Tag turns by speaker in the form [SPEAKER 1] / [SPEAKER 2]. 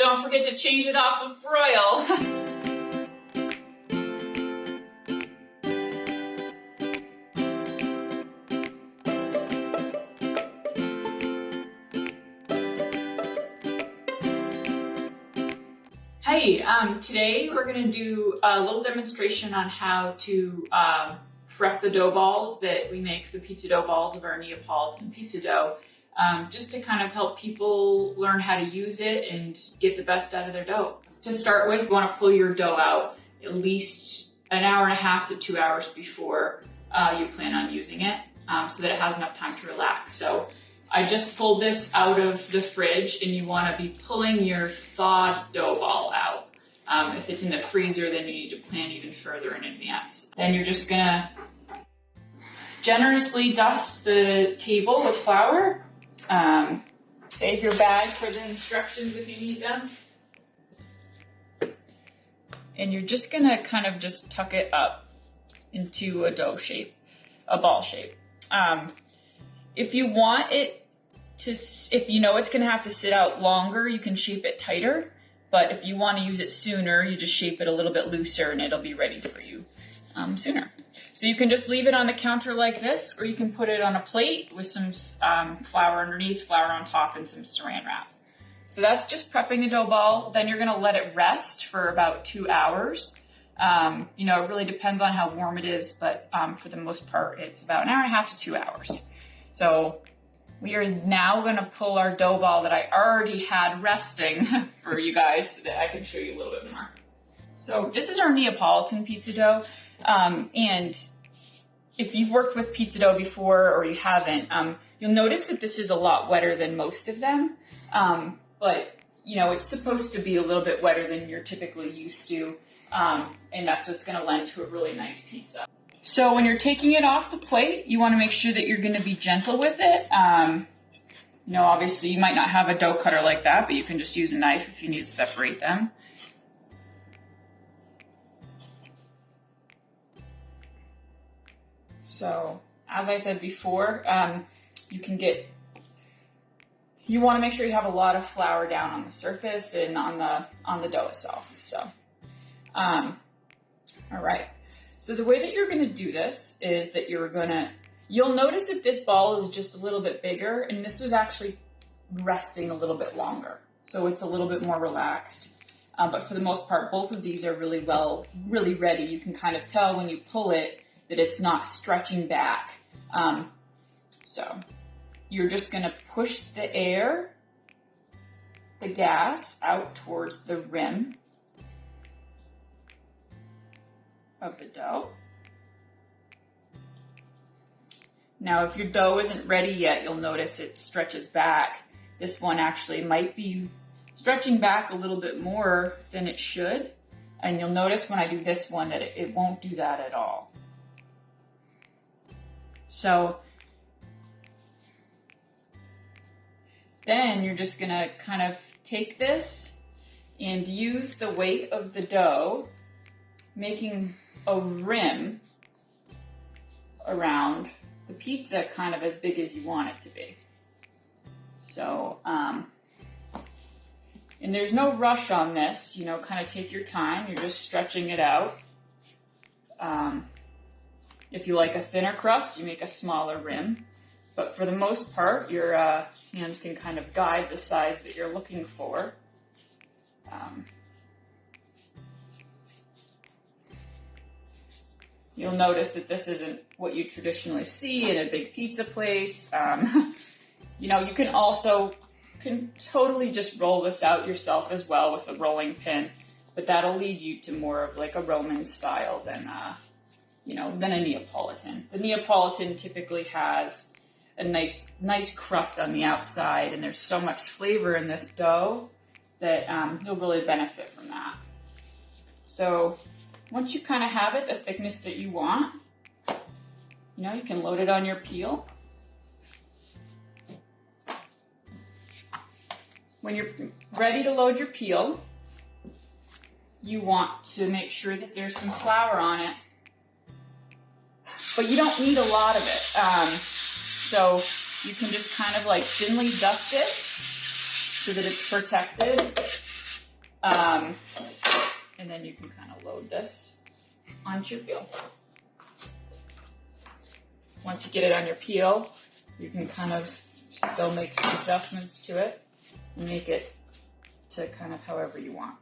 [SPEAKER 1] Don't forget to change it off with broil. Hey, today we're going to do a little demonstration on how to prep the dough balls that we make, the pizza dough balls of our Neapolitan pizza dough, just to kind of help people learn how to use it and get the best out of their dough. To start with, you want to pull your dough out at least an hour and a half to 2 hours before you plan on using it, so that it has enough time to relax. So I just pulled this out of the fridge, and you want to be pulling your thawed dough ball out. If it's in the freezer, then you need to plan even further in advance. Then you're just gonna generously dust the table with flour. Save your bag for the instructions if you need them. And you're just gonna kind of just tuck it up into a dough shape, a ball shape. If you want it to, if you know it's gonna have to sit out longer, you can shape it tighter. But if you want to use it sooner, you just shape it a little bit looser and it'll be ready for you sooner. So you can just leave it on the counter like this, or you can put it on a plate with some flour underneath, flour on top, and some saran wrap. So that's just prepping the dough ball. Then you're gonna let it rest for about 2 hours. You know, it really depends on how warm it is, but for the most part, it's about an hour and a half to 2 hours. So we are now gonna pull our dough ball that I already had resting for you guys so that I can show you a little bit more. So this is our Neapolitan pizza dough. And if you've worked with pizza dough before or you haven't, you'll notice that this is a lot wetter than most of them. But you know, it's supposed to be a little bit wetter than you're typically used to. And that's what's gonna lend to a really nice pizza. So when you're taking it off the plate, you want to make sure that you're going to be gentle with it. You know, obviously you might not have a dough cutter like that, but you can just use a knife if you need to separate them. So as I said before, you want to make sure you have a lot of flour down on the surface and on the dough itself. So, all right. So the way that you're gonna do this is that you'll notice that this ball is just a little bit bigger, and this was actually resting a little bit longer. So it's a little bit more relaxed. But for the most part, both of these are really ready. You can kind of tell when you pull it that it's not stretching back. So you're just gonna push the gas out towards the rim of the dough. Now, if your dough isn't ready yet, you'll notice it stretches back. This one actually might be stretching back a little bit more than it should. And you'll notice when I do this one that it won't do that at all. So then you're just gonna kind of take this and use the weight of the dough, making a rim around the pizza kind of as big as you want it to be. So, and there's no rush on this, you know, kind of take your time. You're just stretching it out. If you like a thinner crust, you make a smaller rim. But for the most part, your hands can kind of guide the size that you're looking for. You'll notice that this isn't what you traditionally see in a big pizza place. You know, you can totally just roll this out yourself as well with a rolling pin, but that'll lead you to more of like a Roman style than a Neapolitan. The Neapolitan typically has a nice crust on the outside, and there's so much flavor in this dough that you'll really benefit from that. So once you kind of have it the thickness that you want, you know, you can load it on your peel. When you're ready to load your peel, you want to make sure that there's some flour on it, but you don't need a lot of it. So you can just kind of like thinly dust it so that it's protected. And then you can kind of load this onto your peel. Once you get it on your peel, you can kind of still make some adjustments to it and make it to kind of however you want.